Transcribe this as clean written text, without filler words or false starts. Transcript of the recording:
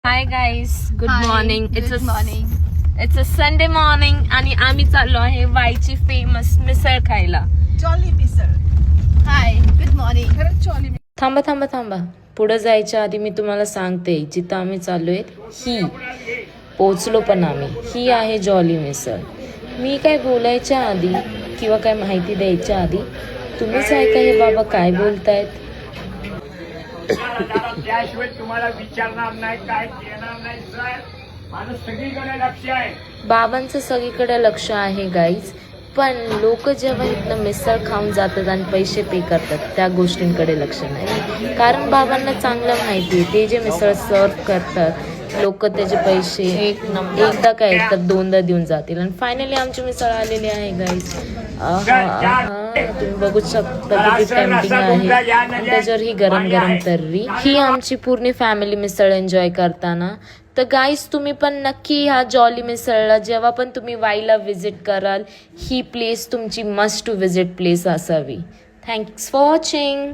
Hi guys, good Hi, morning. good morning. It's a Sunday morning आणि आम्ही चाललो आहे वाईची फेमस मिसळ खायला. जॉली मिसळ. हाय, गुड मॉर्निंग. खरंच जॉली. थांबा. पुढे जायच्या आधी मी तुम्हाला सांगते, जिथं आम्ही चाललोय ही पोचलो पण आम्ही. ही आहे जॉली मिसळ. मी काय बोलायच्या आधी किंवा काय माहिती द्यायच्या आधी तुम्हीच ऐका हे बाबा काय बोलतायत. त्याशिवाय तुम्हाला विचारणार नाही, काय देणार नाही सर. माझं सगळीकडे लक्ष आहे. बाबांचं सगळीकडे लक्ष आहे गाईज, पण लोक जेव्हा इथनं मिसळ खाऊन जातात आणि पैसे पे करतात त्या गोष्टींकडे लक्ष नाही. कारण बाबांना चांगलं माहिती आहे, ते जे मिसळ सर्व करतात लोक त्याचे पैसे एकदा काय तर दोनदा देऊन जातील. आणि फायनली आमची मिसळ आलेली आहे गाईज. तुम्ही बघू शकता किती टेम्पटिंग आहे. आणि त्याच्यावर ही गरम गरम तर्री. ही आमची पूर्ण फॅमिली मिसळ एन्जॉय करताना. तर गाईज तुम्ही पण नक्की ह्या जॉली मिसळला जेव्हा पण तुम्ही वाईला व्हिजिट कराल ही प्लेस तुमची मस्ट टू व्हिजिट प्लेस असावी. Thanks for watching.